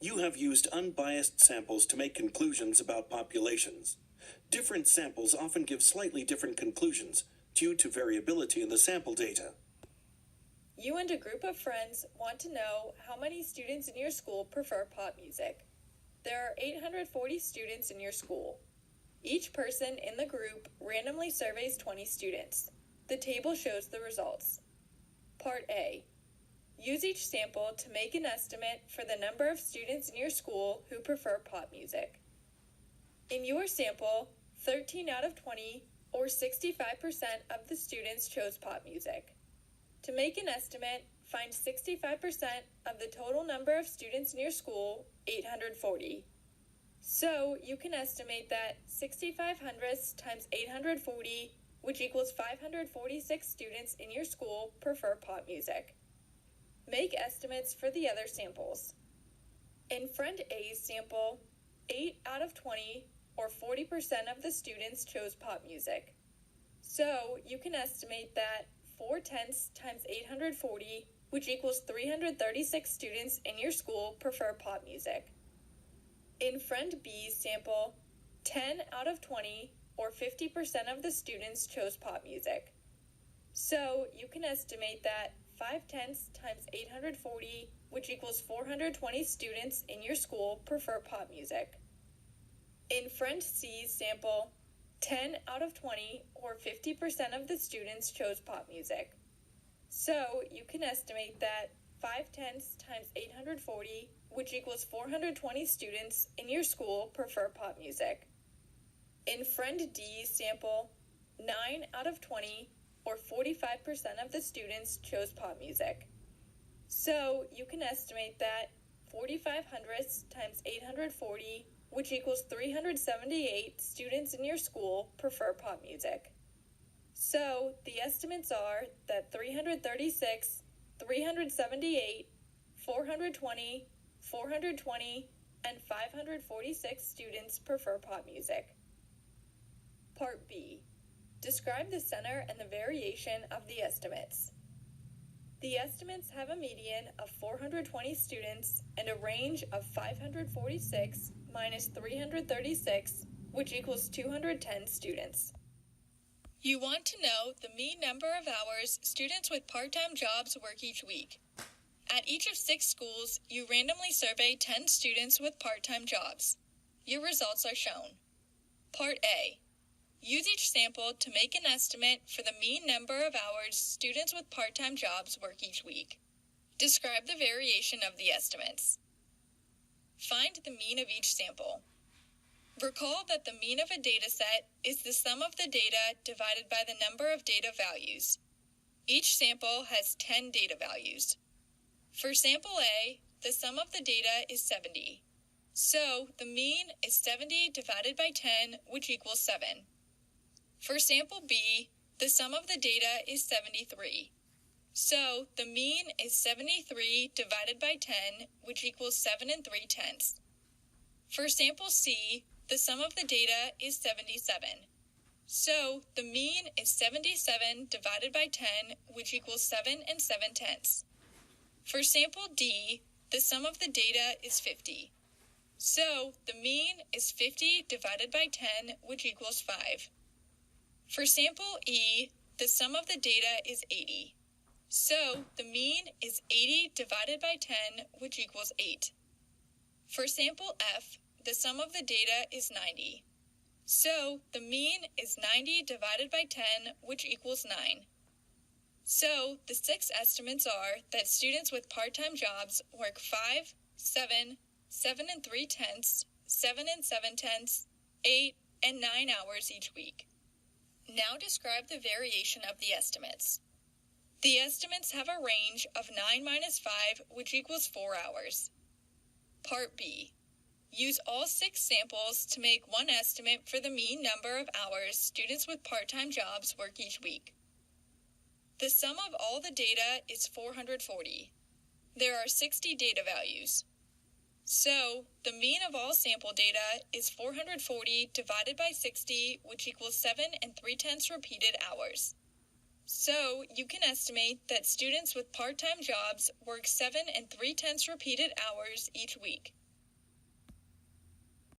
You have used unbiased samples to make conclusions about populations. Different samples often give slightly different conclusions due to variability in the sample data. You and a group of friends want to know how many students in your school prefer pop music. There are 840 students in your school. Each person in the group randomly surveys 20 students. The table shows the results. Part A. Use each sample to make an estimate for the number of students in your school who prefer pop music. In your sample, 13 out of 20, or 65% of the students chose pop music. To make an estimate, find 65% of the total number of students in your school, 840. So you can estimate that 65 hundredths times 840, which equals 546 students in your school, prefer pop music. Make estimates for the other samples. In friend A's sample, 8 out of 20, or 40% of the students chose pop music. So you can estimate that 4/10 times 840, which equals 336 students in your school, prefer pop music. In friend B's sample, 10 out of 20, or 50% of the students chose pop music. So you can estimate that 5/10 times 840, which equals 420 students in your school, prefer pop music. In friend C's sample, 10 out of 20, or 50% of the students chose pop music. So you can estimate that 5/10 times 840, which equals 420 students in your school, prefer pop music. In friend D's sample, 9 out of 20, or 45% of the students chose pop music. So you can estimate that 45 hundredths times 840, which equals 378 students in your school, prefer pop music. So the estimates are that 336, 378, 420, 420, and 546 students prefer pop music. Part B. Describe the center and the variation of the estimates. The estimates have a median of 420 students and a range of 546 minus 336, which equals 210 students. You want to know the mean number of hours students with part-time jobs work each week. At each of 6 schools, you randomly survey 10 students with part-time jobs. Your results are shown. Part A. Use each sample to make an estimate for the mean number of hours students with part-time jobs work each week. Describe the variation of the estimates. Find the mean of each sample. Recall that the mean of a dataset is the sum of the data divided by the number of data values. Each sample has 10 data values. For sample A, the sum of the data is 70. So the mean is 70 divided by 10, which equals 7. For sample B, the sum of the data is 73. So the mean is 73 divided by 10, which equals 7 3/10. For sample C, the sum of the data is 77. So the mean is 77 divided by 10, which equals 7 7/10. For sample D, the sum of the data is 50. So the mean is 50 divided by 10, which equals 5. For sample E, the sum of the data is 80. So the mean is 80 divided by 10, which equals 8. For sample F, the sum of the data is 90. So the mean is 90 divided by 10, which equals 9. So the 6 estimates are that students with part-time jobs work 5, 7, 7 3/10, 7 7/10, 8, and 9 hours each week. Now describe the variation of the estimates. The estimates have a range of 9 minus 5, which equals 4 hours. Part B. Use all 6 samples to make one estimate for the mean number of hours students with part-time jobs work each week. The sum of all the data is 440. There are 60 data values. So, the mean of all sample data is 440 divided by 60, which equals 7 3/10 repeated hours. So, you can estimate that students with part-time jobs work 7 3/10 repeated hours each week.